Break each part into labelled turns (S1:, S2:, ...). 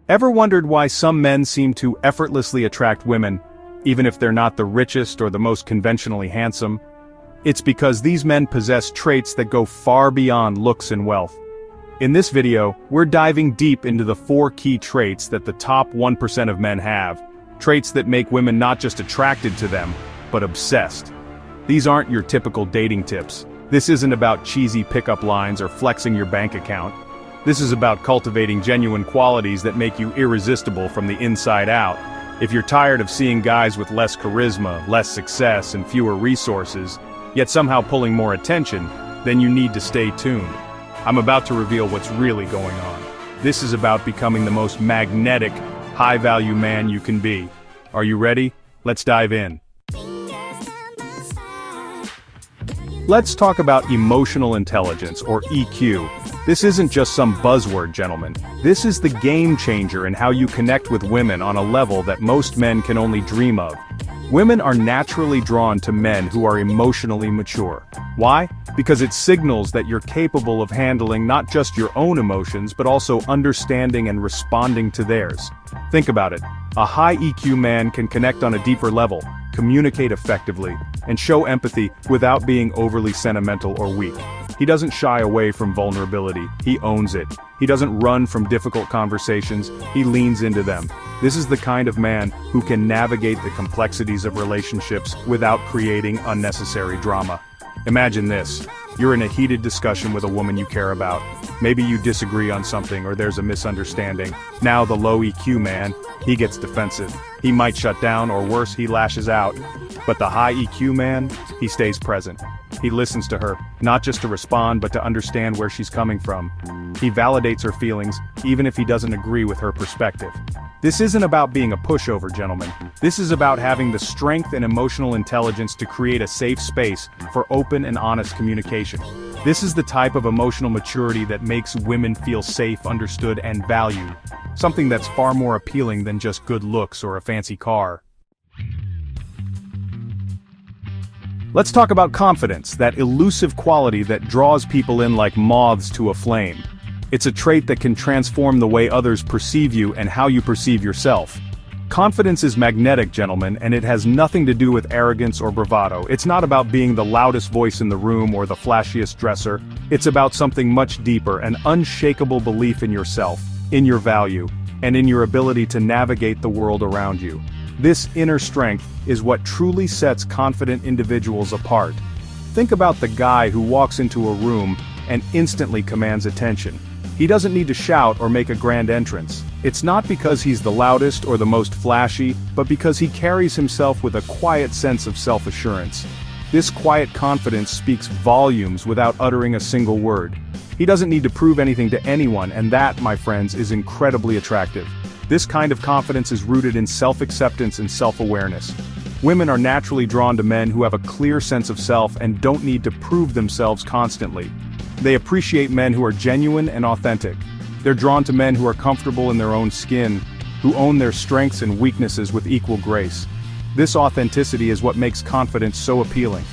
S1: Ever wondered why some men seem to effortlessly attract women, even if they're not the richest or the most conventionally handsome? It's because these men possess traits that go far beyond looks and wealth. In this video, we're diving deep into the 4 key traits that the top 1% of men have. Traits that make women not just attracted to them, but obsessed. These aren't your typical dating tips. This isn't about cheesy pickup lines or flexing your bank account. This is about cultivating genuine qualities that make you irresistible from the inside out. If you're tired of seeing guys with less charisma, less success, and fewer resources, yet somehow pulling more attention, then you need to stay tuned. I'm about to reveal what's really going on. This is about becoming the most magnetic, high-value man you can be. Are you ready? Let's dive in. Let's talk about emotional intelligence, or EQ. This isn't just some buzzword, gentlemen. This is the game changer in how you connect with women on a level that most men can only dream of. Women are naturally drawn to men who are emotionally mature. Why? Because it signals that you're capable of handling not just your own emotions, but also understanding and responding to theirs. Think about it. A high EQ man can connect on a deeper level, communicate effectively, and show empathy without being overly sentimental or weak. He doesn't shy away from vulnerability, he owns it. He doesn't run from difficult conversations, he leans into them. This is the kind of man who can navigate the complexities of relationships without creating unnecessary drama. Imagine this. You're in a heated discussion with a woman you care about. Maybe you disagree on something or there's a misunderstanding. Now the low EQ man, he gets defensive. He might shut down, or worse, he lashes out. But the high EQ man, he stays present. He listens to her, not just to respond but to understand where she's coming from. He validates her feelings, even if he doesn't agree with her perspective. This isn't about being a pushover, gentlemen. This is about having the strength and emotional intelligence to create a safe space for open and honest communication. This is the type of emotional maturity that makes women feel safe, understood, and valued. Something that's far more appealing than just good looks or a fancy car. Let's talk about confidence, that elusive quality that draws people in like moths to a flame. It's a trait that can transform the way others perceive you and how you perceive yourself. Confidence is magnetic, gentlemen, and it has nothing to do with arrogance or bravado. It's not about being the loudest voice in the room or the flashiest dresser. It's about something much deeper, an unshakable belief in yourself, in your value, and in your ability to navigate the world around you. This inner strength is what truly sets confident individuals apart. Think about the guy who walks into a room and instantly commands attention. He doesn't need to shout or make a grand entrance. It's not because he's the loudest or the most flashy, but because he carries himself with a quiet sense of self-assurance. This quiet confidence speaks volumes without uttering a single word. He doesn't need to prove anything to anyone, and that, my friends, is incredibly attractive. This kind of confidence is rooted in self-acceptance and self-awareness. Women are naturally drawn to men who have a clear sense of self and don't need to prove themselves constantly. They appreciate men who are genuine and authentic. They're drawn to men who are comfortable in their own skin, who own their strengths and weaknesses with equal grace. This authenticity is what makes confidence so appealing.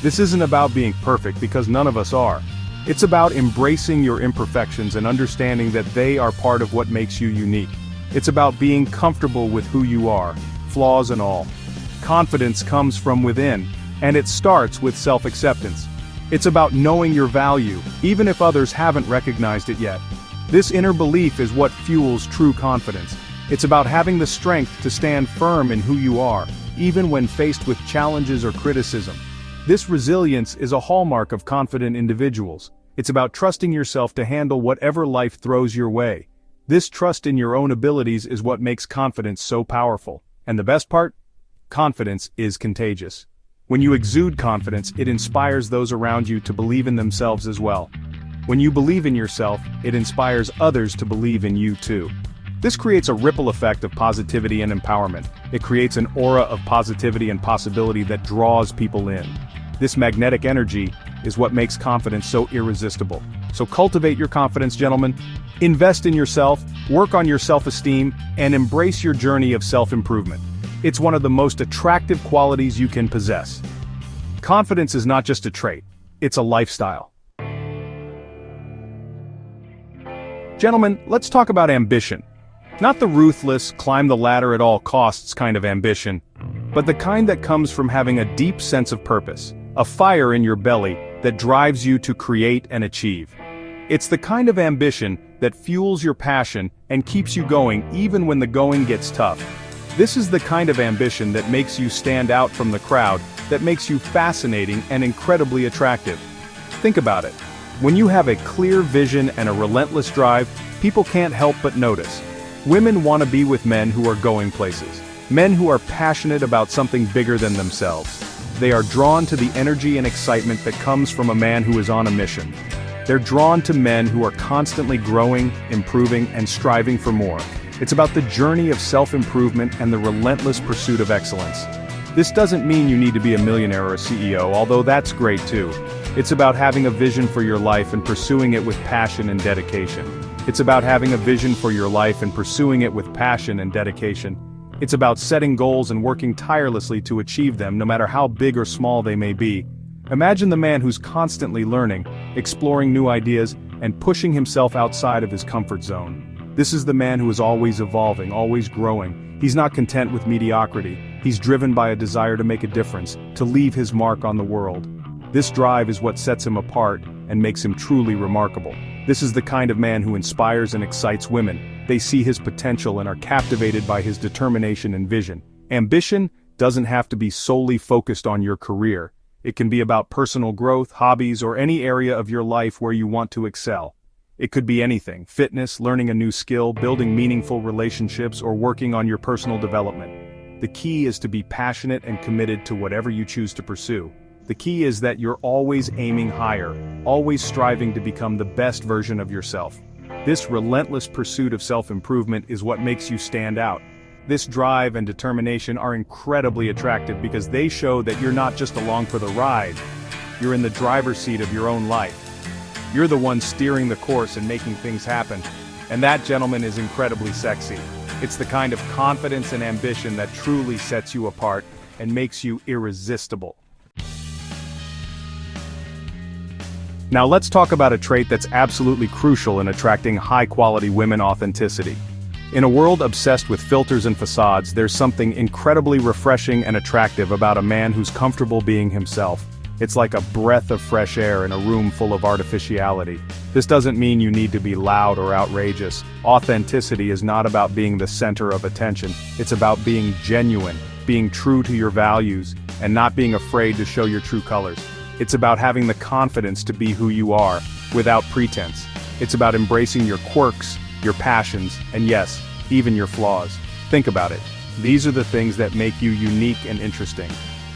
S1: This isn't about being perfect, because none of us are. It's about embracing your imperfections and understanding that they are part of what makes you unique. It's about being comfortable with who you are, flaws and all. Confidence comes from within, and it starts with self-acceptance. It's about knowing your value, even if others haven't recognized it yet. This inner belief is what fuels true confidence. It's about having the strength to stand firm in who you are, even when faced with challenges or criticism. This resilience is a hallmark of confident individuals. It's about trusting yourself to handle whatever life throws your way. This trust in your own abilities is what makes confidence so powerful. And the best part? Confidence is contagious. When you exude confidence, it inspires those around you to believe in themselves as well. When you believe in yourself, it inspires others to believe in you too. This creates a ripple effect of positivity and empowerment. It creates an aura of positivity and possibility that draws people in. This magnetic energy is what makes confidence so irresistible. So cultivate your confidence, gentlemen. Invest in yourself, work on your self-esteem, and embrace your journey of self-improvement. It's one of the most attractive qualities you can possess. Confidence is not just a trait, it's a lifestyle. Gentlemen, let's talk about ambition. Not the ruthless, climb the ladder at all costs kind of ambition, but the kind that comes from having a deep sense of purpose, a fire in your belly that drives you to create and achieve. It's the kind of ambition that fuels your passion and keeps you going even when the going gets tough. This is the kind of ambition that makes you stand out from the crowd, that makes you fascinating and incredibly attractive. Think about it. When you have a clear vision and a relentless drive, people can't help but notice. Women want to be with men who are going places. Men who are passionate about something bigger than themselves. They are drawn to the energy and excitement that comes from a man who is on a mission. They're drawn to men who are constantly growing, improving, and striving for more. It's about the journey of self-improvement and the relentless pursuit of excellence. This doesn't mean you need to be a millionaire or a CEO, although that's great too. It's about having a vision for your life and pursuing it with passion and dedication. It's about having a vision for your life and pursuing it with passion and dedication. It's about setting goals and working tirelessly to achieve them, no matter how big or small they may be. Imagine the man who's constantly learning, exploring new ideas, and pushing himself outside of his comfort zone. This is the man who is always evolving, always growing. He's not content with mediocrity. He's driven by a desire to make a difference, to leave his mark on the world. This drive is what sets him apart and makes him truly remarkable. This is the kind of man who inspires and excites women. They see his potential and are captivated by his determination and vision. Ambition doesn't have to be solely focused on your career. It can be about personal growth, hobbies, or any area of your life where you want to excel. It could be anything: fitness, learning a new skill, building meaningful relationships, or working on your personal development. The key is to be passionate and committed to whatever you choose to pursue. The key is that you're always aiming higher, always striving to become the best version of yourself. This relentless pursuit of self-improvement is what makes you stand out. This drive and determination are incredibly attractive because they show that you're not just along for the ride. You're in the driver's seat of your own life. You're the one steering the course and making things happen. And that, gentleman, is incredibly sexy. It's the kind of confidence and ambition that truly sets you apart and makes you irresistible. Now let's talk about a trait that's absolutely crucial in attracting high-quality women: authenticity. In a world obsessed with filters and facades, there's something incredibly refreshing and attractive about a man who's comfortable being himself. It's like a breath of fresh air in a room full of artificiality. This doesn't mean you need to be loud or outrageous. Authenticity is not about being the center of attention. It's about being genuine, being true to your values, and not being afraid to show your true colors. It's about having the confidence to be who you are, without pretense. It's about embracing your quirks, your passions, and yes, even your flaws. Think about it. These are the things that make you unique and interesting.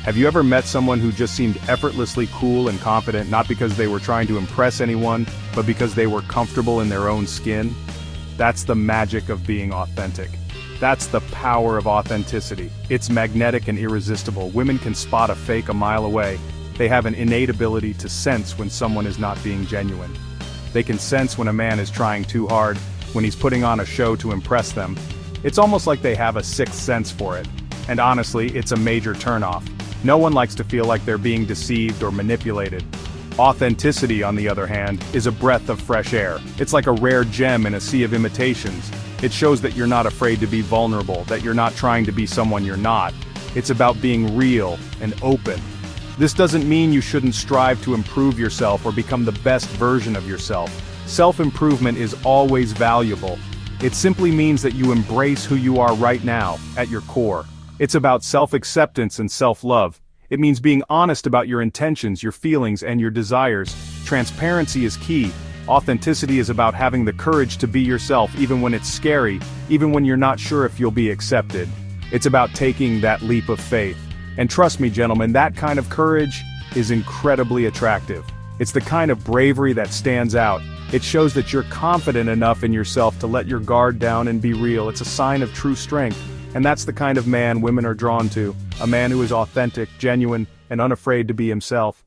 S1: Have you ever met someone who just seemed effortlessly cool and confident, not because they were trying to impress anyone, but because they were comfortable in their own skin? That's the magic of being authentic. That's the power of authenticity. It's magnetic and irresistible. Women can spot a fake a mile away. They have an innate ability to sense when someone is not being genuine. They can sense when a man is trying too hard, when he's putting on a show to impress them. It's almost like they have a sixth sense for it. And honestly, it's a major turnoff. No one likes to feel like they're being deceived or manipulated. Authenticity, on the other hand, is a breath of fresh air. It's like a rare gem in a sea of imitations. It shows that you're not afraid to be vulnerable, that you're not trying to be someone you're not. It's about being real and open. This doesn't mean you shouldn't strive to improve yourself or become the best version of yourself. Self-improvement is always valuable. It simply means that you embrace who you are right now, at your core. It's about self-acceptance and self-love. It means being honest about your intentions, your feelings, and your desires. Transparency is key. Authenticity is about having the courage to be yourself even when it's scary, even when you're not sure if you'll be accepted. It's about taking that leap of faith. And trust me, gentlemen, that kind of courage is incredibly attractive. It's the kind of bravery that stands out. It shows that you're confident enough in yourself to let your guard down and be real. It's a sign of true strength. And that's the kind of man women are drawn to. A man who is authentic, genuine, and unafraid to be himself.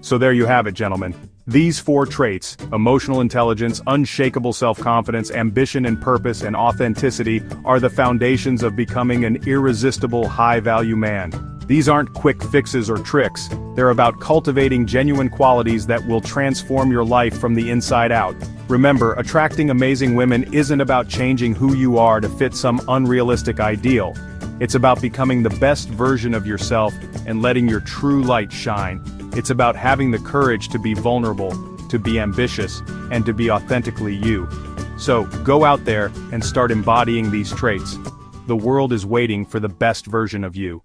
S1: So there you have it, gentlemen. These 4 traits: emotional intelligence, unshakable self-confidence, ambition and purpose, and authenticity, are the foundations of becoming an irresistible, high-value man. These aren't quick fixes or tricks, they're about cultivating genuine qualities that will transform your life from the inside out. Remember, attracting amazing women isn't about changing who you are to fit some unrealistic ideal. It's about becoming the best version of yourself and letting your true light shine. It's about having the courage to be vulnerable, to be ambitious, and to be authentically you. So, go out there and start embodying these traits. The world is waiting for the best version of you.